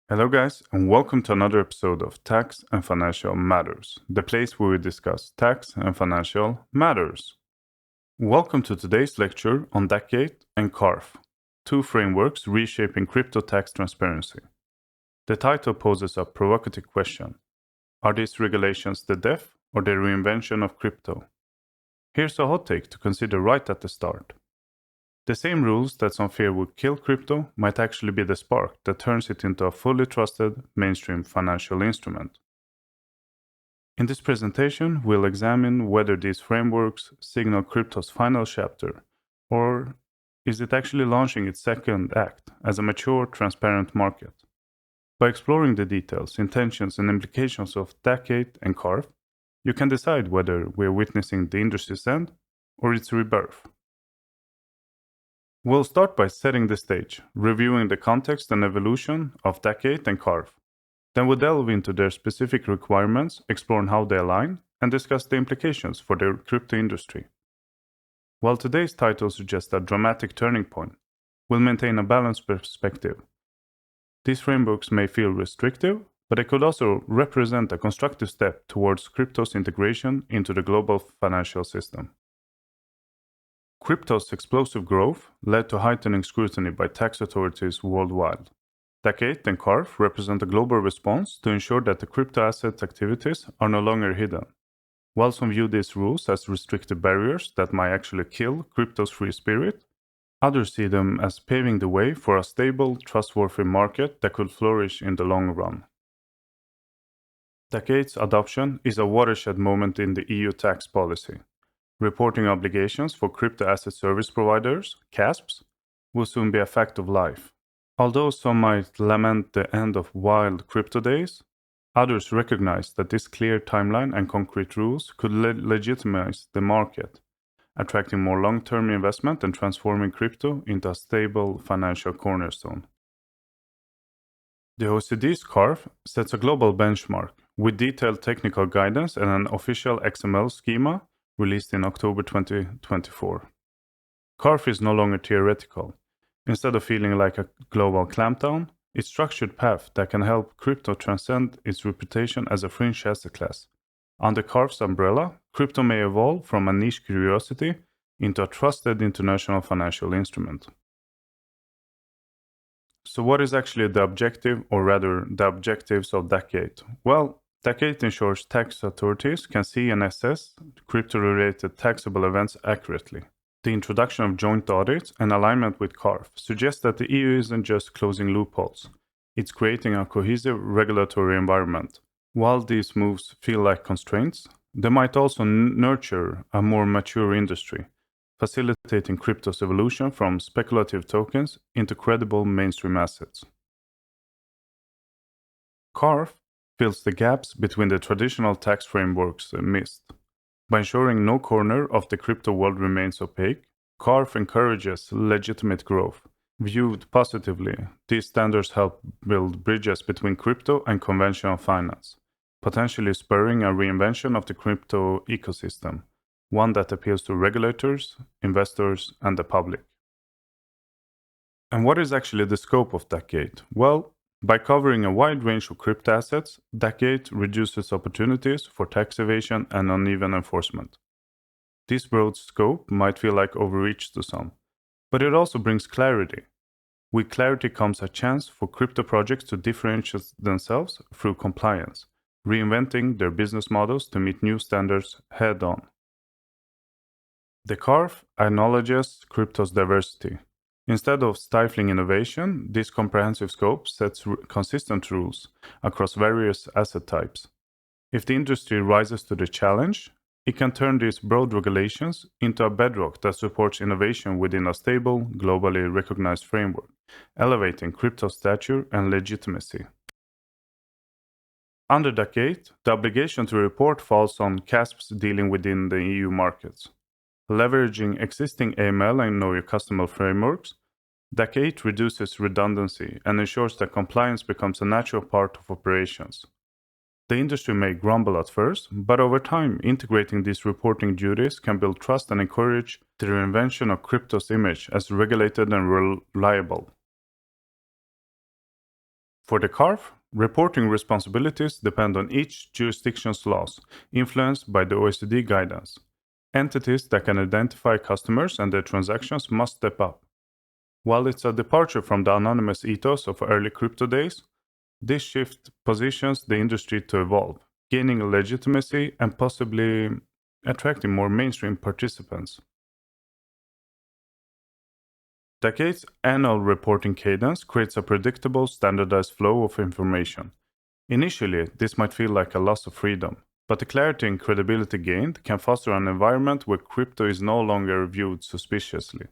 Hello guys, and welcome to another episode of Tax and Financial Matters, the place where we discuss tax and financial matters. Welcome to today's lecture on DAC8 and CARF, two frameworks reshaping crypto tax transparency. The title poses a provocative question. Are these regulations the death or the reinvention of crypto? Here's a hot take to consider right at the start. The same rules that some fear would kill crypto might actually be the spark that turns it into a fully trusted mainstream financial instrument. In this presentation, we'll examine whether these frameworks signal crypto's final chapter, or is it actually launching its second act as a mature, transparent market? By exploring the details, intentions, and implications of DAC8 and CARF, you can decide whether we're witnessing the industry's end or its rebirth. We'll start by setting the stage, reviewing the context and evolution of DAC8 and CARF. Then we'll delve into their specific requirements, exploring how they align, and discuss the implications for the crypto industry. While today's title suggests a dramatic turning point, we'll maintain a balanced perspective. These frameworks may feel restrictive, but they could also represent a constructive step towards crypto's integration into the global financial system. Crypto's explosive growth led to heightening scrutiny by tax authorities worldwide. DAC8 and CARF represent a global response to ensure that the crypto asset activities are no longer hidden. While some view these rules as restrictive barriers that might actually kill crypto's free spirit, others see them as paving the way for a stable, trustworthy market that could flourish in the long run. DAC8's adoption is a watershed moment in the EU tax policy. Reporting obligations for crypto asset service providers, CASPs, will soon be a fact of life. Although some might lament the end of wild crypto days, others recognize that this clear timeline and concrete rules could legitimize the market, attracting more long-term investment and transforming crypto into a stable financial cornerstone. The OECD's CARF sets a global benchmark with detailed technical guidance and an official XML schema released in October 2024. CARF is no longer theoretical. Instead of feeling like a global clampdown, it's a structured path that can help crypto transcend its reputation as a fringe asset class. Under CARF's umbrella, crypto may evolve from a niche curiosity into a trusted international financial instrument. So what is actually the objective, or rather the objectives of DAC8? Well, DAC8 ensures tax authorities can see and assess crypto-related taxable events accurately. The introduction of joint audits and alignment with CARF suggests that the EU isn't just closing loopholes, it's creating a cohesive regulatory environment. While these moves feel like constraints, they might also nurture a more mature industry, facilitating crypto's evolution from speculative tokens into credible mainstream assets. CARF fills the gaps between the traditional tax frameworks missed. By ensuring no corner of the crypto world remains opaque, CARF encourages legitimate growth. Viewed positively, these standards help build bridges between crypto and conventional finance, potentially spurring a reinvention of the crypto ecosystem, one that appeals to regulators, investors, and the public. And what is actually the scope of DAC8? Well, by covering a wide range of crypto assets, DAC8 reduces opportunities for tax evasion and uneven enforcement. This broad scope might feel like overreach to some, but it also brings clarity. With clarity comes a chance for crypto projects to differentiate themselves through compliance, reinventing their business models to meet new standards head-on. The CARF acknowledges crypto's diversity. Instead of stifling innovation, this comprehensive scope sets consistent rules across various asset types. If the industry rises to the challenge, it can turn these broad regulations into a bedrock that supports innovation within a stable, globally recognized framework, elevating crypto's stature and legitimacy. Under DAC8, the obligation to report falls on CASPs dealing within the EU markets. Leveraging existing AML and Know Your Customer frameworks, DAC8 reduces redundancy and ensures that compliance becomes a natural part of operations. The industry may grumble at first, but over time, integrating these reporting duties can build trust and encourage the reinvention of crypto's image as regulated and reliable. For the CARF, reporting responsibilities depend on each jurisdiction's laws, influenced by the OECD guidance. Entities that can identify customers and their transactions must step up. While it's a departure from the anonymous ethos of early crypto days, this shift positions the industry to evolve, gaining legitimacy and possibly attracting more mainstream participants. DAC8's annual reporting cadence creates a predictable, standardized flow of information. Initially, this might feel like a loss of freedom, but the clarity and credibility gained can foster an environment where crypto is no longer viewed suspiciously.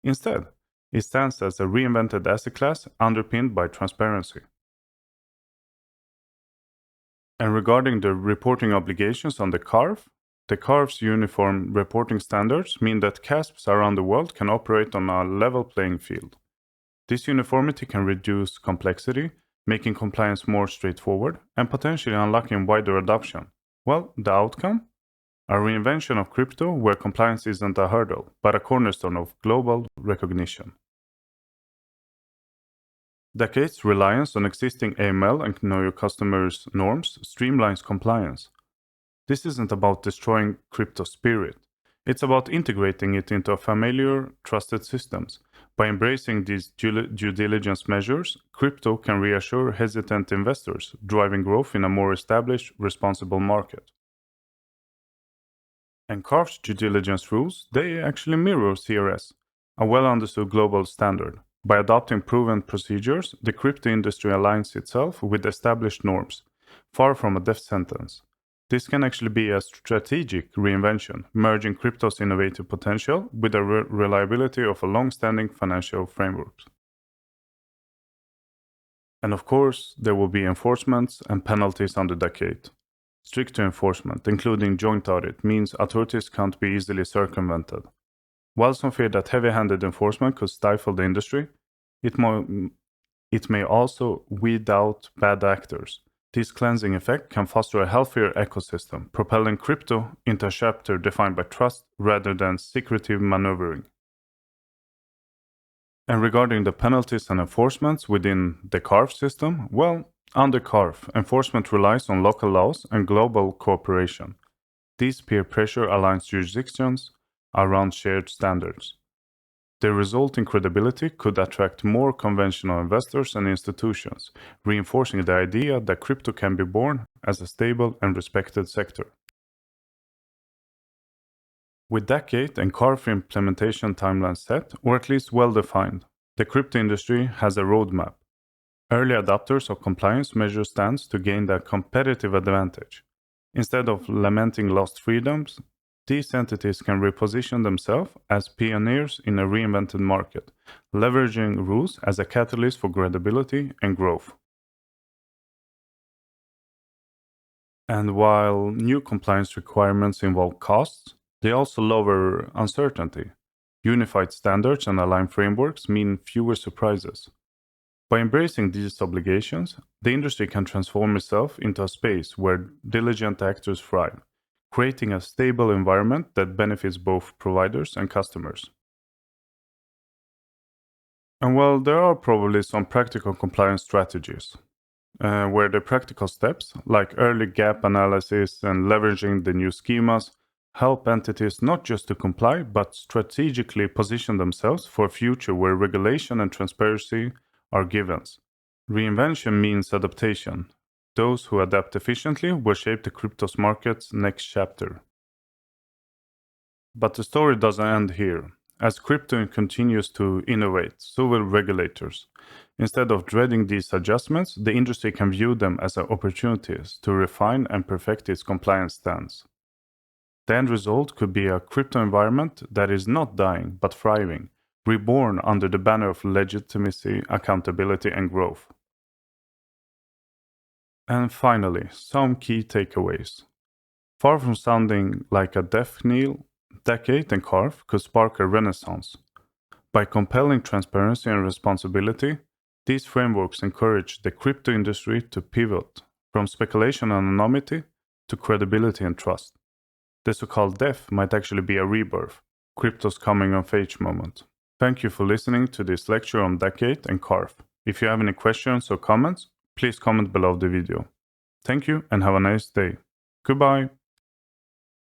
Instead, it stands as a reinvented asset class underpinned by transparency. And regarding the reporting obligations on the CARF, the CARF's uniform reporting standards mean that CASPs around the world can operate on a level playing field. This uniformity can reduce complexity, making compliance more straightforward, and potentially unlocking wider adoption. Well, the outcome? A reinvention of crypto where compliance isn't a hurdle, but a cornerstone of global recognition. DAC8's reliance on existing AML and Know Your Customers norms streamlines compliance. This isn't about destroying crypto spirit. It's about integrating it into familiar, trusted systems. By embracing these due diligence measures, crypto can reassure hesitant investors, driving growth in a more established, responsible market. And CARF's due diligence rules, they actually mirror CRS, a well-understood global standard. By adopting proven procedures, the crypto industry aligns itself with established norms, far from a death sentence. This can actually be a strategic reinvention, merging crypto's innovative potential with the reliability of a long-standing financial framework. And of course, there will be enforcements and penalties under DAC8. Stricter enforcement, including joint audit, means authorities can't be easily circumvented. While some fear that heavy-handed enforcement could stifle the industry, it may also weed out bad actors. This cleansing effect can foster a healthier ecosystem, propelling crypto into a chapter defined by trust rather than secretive maneuvering. And regarding the penalties and enforcements within the CARF system, well, under CARF, enforcement relies on local laws and global cooperation. This peer pressure aligns jurisdictions around shared standards. The resulting credibility could attract more conventional investors and institutions, reinforcing the idea that crypto can be born as a stable and respected sector. With DAC8 and CARF implementation timelines set, or at least well defined, the crypto industry has a roadmap. Early adopters of compliance measures stand to gain that competitive advantage. Instead of lamenting lost freedoms, these entities can reposition themselves as pioneers in a reinvented market, leveraging rules as a catalyst for credibility and growth. And while new compliance requirements involve costs, they also lower uncertainty. Unified standards and aligned frameworks mean fewer surprises. By embracing these obligations, the industry can transform itself into a space where diligent actors thrive, creating a stable environment that benefits both providers and customers. And well, there are probably some practical compliance strategies, where the practical steps, like early gap analysis and leveraging the new schemas, help entities not just to comply, but strategically position themselves for a future where regulation and transparency are givens. Reinvention means adaptation. Those who adapt efficiently will shape the crypto market's next chapter. But the story doesn't end here. As crypto continues to innovate, so will regulators. Instead of dreading these adjustments, the industry can view them as opportunities to refine and perfect its compliance stance. The end result could be a crypto environment that is not dying, but thriving, reborn under the banner of legitimacy, accountability, and growth. And finally, some key takeaways. Far from sounding like a death knell, DAC8 and CARF could spark a renaissance. By compelling transparency and responsibility, these frameworks encourage the crypto industry to pivot from speculation and anonymity to credibility and trust. The so-called death might actually be a rebirth, crypto's coming of age moment. Thank you for listening to this lecture on DAC8 and CARF. If you have any questions or comments, please comment below the video. Thank you and have a nice day. Goodbye.